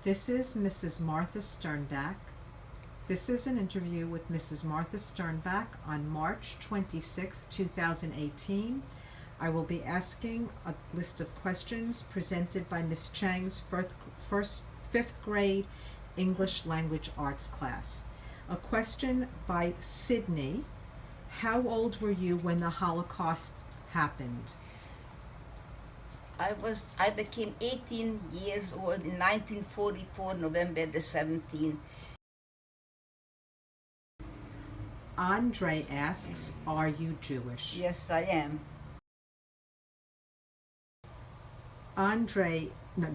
This is Mrs. Martha Sternbach. This is an interview with Mrs. Martha Sternbach on March 26, 2018. I will be asking a list of questions presented by Ms. Chang's fifth grade English Language Arts class. A question by Sydney. How old were you when the Holocaust happened? I became 18 years old in 1944, November the 17th. Andre asks, are you Jewish? Yes, I am.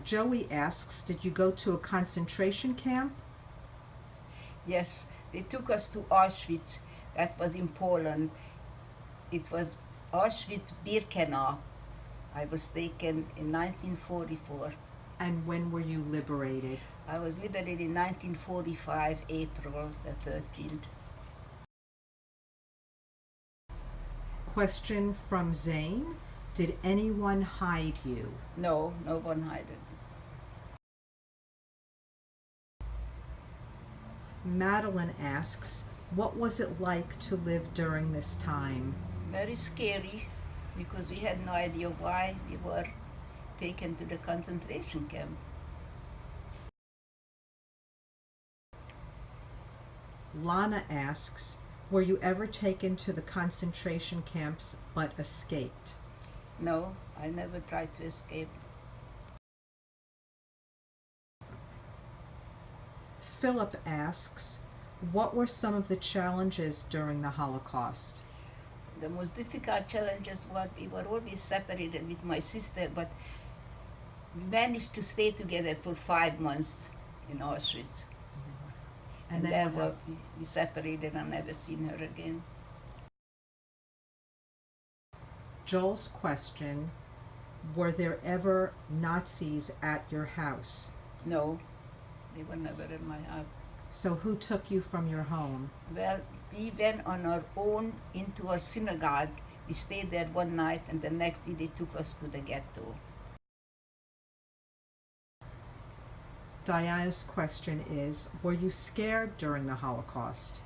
Joey asks, did you go to a concentration camp? Yes, they took us to Auschwitz. That was in Poland. It was Auschwitz-Birkenau. I was taken in 1944. And when were you liberated? I was liberated in 1945, April the 13th. Question from Zane. Did anyone hide you? No, no one hid it. Madeline asks, what was it like to live during this time? Very scary, because we had no idea why we were taken to the concentration camp. Lana asks, were you ever taken to the concentration camps but escaped? No, I never tried to escape. Philip asks, what were some of the challenges during the Holocaust? The most difficult challenges were we were always separated with my sister, but we managed to stay together for 5 months in Auschwitz. And then we separated and never seen her again. Joel's question, were there ever Nazis at your house? No, they were never in my house. So who took you from your home? Well, we went on our own into a synagogue. We stayed there one night, and the next day they took us to the ghetto. Diana's question is, were you scared during the Holocaust?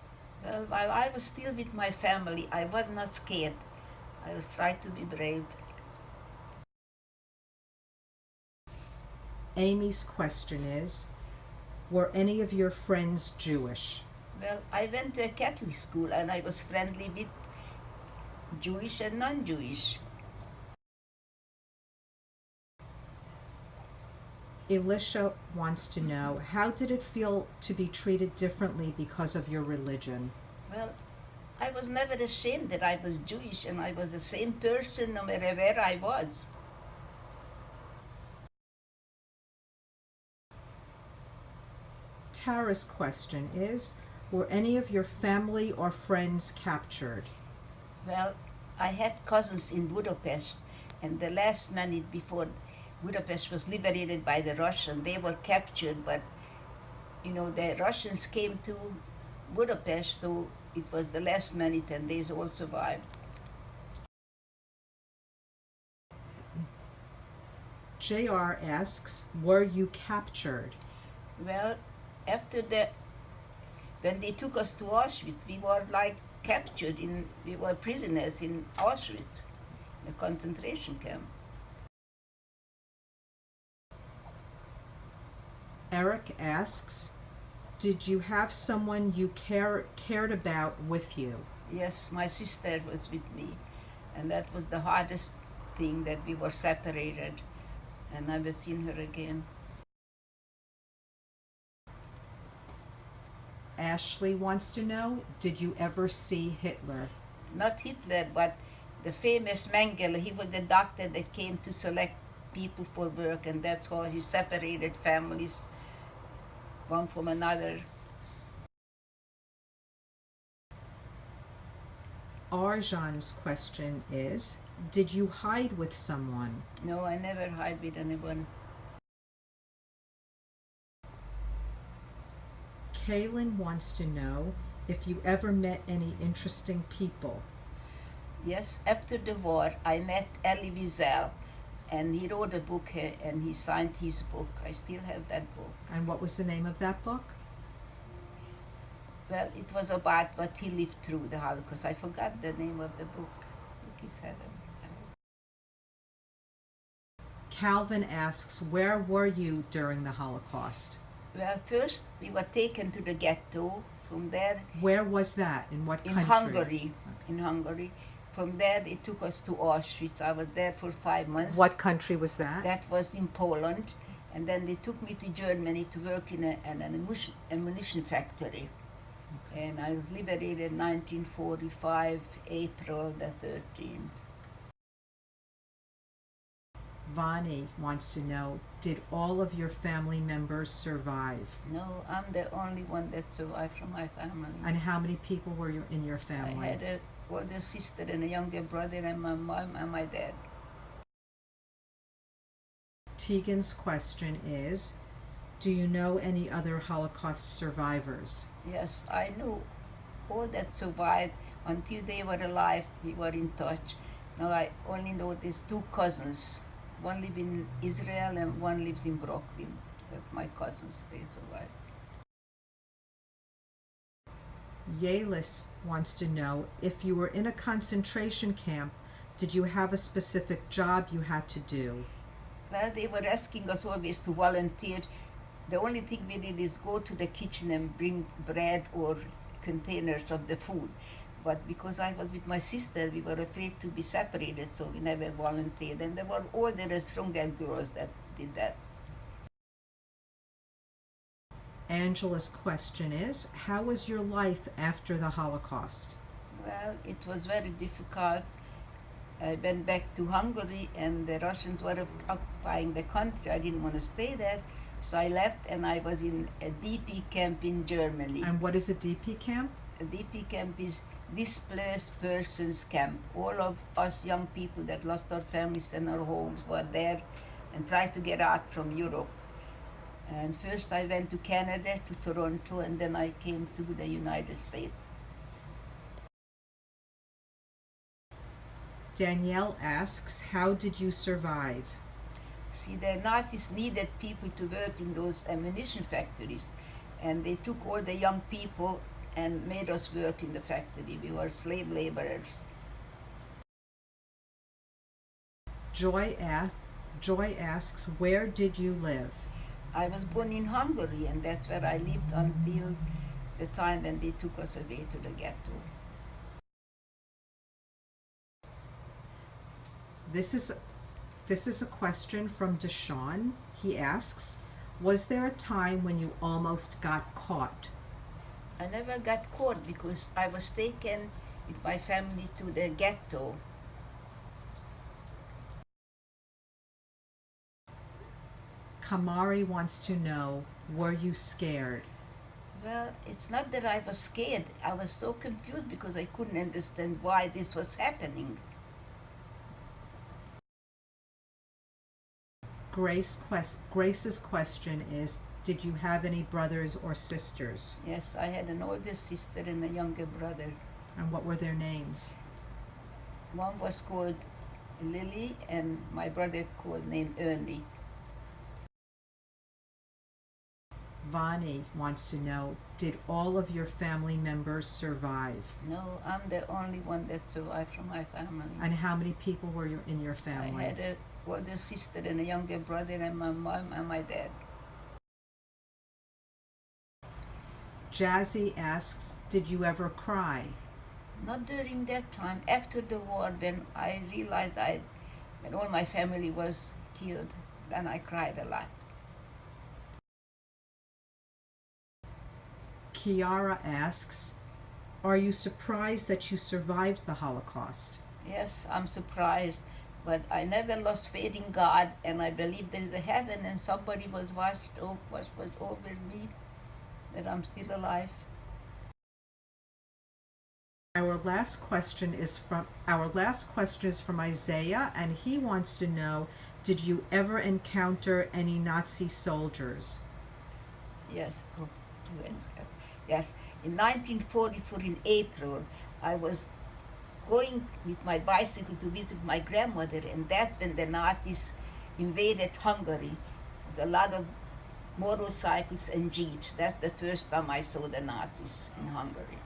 Well, while I was still with my family, I was not scared. I was trying to be brave. Amy's question is, were any of your friends Jewish? Well, I went to a Catholic school and I was friendly with Jewish and non-Jewish. Elisha wants to know, how did it feel to be treated differently because of your religion? Well, I was never ashamed that I was Jewish, and I was the same person no matter where I was. Tara's question is, were any of your family or friends captured? Well, I had cousins in Budapest, and the last minute before Budapest was liberated by the Russians, they were captured, but the Russians came to Budapest, so it was the last minute and they all survived. JR asks, were you captured? Well, when they took us to Auschwitz, we were captured, we were prisoners in Auschwitz, the concentration camp. Eric asks, did you have someone you cared about with you? Yes, my sister was with me, and that was the hardest thing, that we were separated and never seen her again. Ashley wants to know, did you ever see Hitler? Not Hitler, but the famous Mengele. He was the doctor that came to select people for work, and that's how he separated families one from another. Arjan's question is, did you hide with someone? No, I never hide with anyone. Kaylin wants to know if you ever met any interesting people. Yes, after the war, I met Elie Wiesel, and he wrote a book and he signed his book. I still have that book. And what was the name of that book? Well, it was about what he lived through the Holocaust. I forgot the name of the book. I think it's heaven. Calvin asks, where were you during the Holocaust? Well, first we were taken to the ghetto. From there, Where was that? In what in country? Hungary. In Hungary. From there, they took us to Auschwitz. I was there for 5 months. What country was that? That was in Poland. And then they took me to Germany to work in an ammunition factory. And I was liberated in 1945, April the 13th. Vani wants to know, did all of your family members survive? No, I'm the only one that survived from my family. And how many people were you in your family? I had an older sister and a younger brother and my mom and my dad. Tegan's question is, do you know any other Holocaust survivors? Yes, I knew all that survived until they were alive. We were in touch. Now I only know these 2 cousins. One lives in Israel and one lives in Brooklyn. That my cousins, they survived. Yalis wants to know, if you were in a concentration camp, did you have a specific job you had to do? Well, they were asking us always to volunteer. The only thing we did is go to the kitchen and bring bread or containers of the food. But because I was with my sister, we were afraid to be separated, so we never volunteered. And there were older and stronger girls that did that. Angela's question is, how was your life after the Holocaust? Well, it was very difficult. I went back to Hungary and the Russians were occupying the country. I didn't want to stay there, so I left and I was in a DP camp in Germany. And what is a DP camp? A DP camp is Displaced Persons Camp. All of us young people that lost our families and our homes were there and tried to get out from Europe. And first I went to Canada, to Toronto, and then I came to the United States. Danielle asks, how did you survive? See, the Nazis needed people to work in those ammunition factories, and they took all the young people and made us work in the factory. We were slave laborers. Joy asks, where did you live? I was born in Hungary, and that's where I lived until the time when they took us away to the ghetto. This is a question from Deshaun. He asks, was there a time when you almost got caught? I never got caught because I was taken with my family to the ghetto. Kamari wants to know, were you scared? Well, it's not that I was scared. I was so confused because I couldn't understand why this was happening. Grace's question is, did you have any brothers or sisters? Yes, I had an older sister and a younger brother. And what were their names? One was called Lily and my brother named Ernie. Vani wants to know, did all of your family members survive? No, I'm the only one that survived from my family. And how many people were in your family? I had an older sister and a younger brother and my mom and my dad. Jazzy asks, did you ever cry? Not during that time. After the war, when I realized when all my family was killed, then I cried a lot. Kiara asks, are you surprised that you survived the Holocaust? Yes, I'm surprised, but I never lost faith in God, and I believe there is a heaven and somebody was watched over me, that I'm still alive. Our last question is from Isaiah, and he wants to know, did you ever encounter any Nazi soldiers? Yes. Yes. In 1944, in April, I was going with my bicycle to visit my grandmother, and that's when the Nazis invaded Hungary. There's a lot of motorcycles and jeeps. That's the first time I saw the Nazis in Hungary.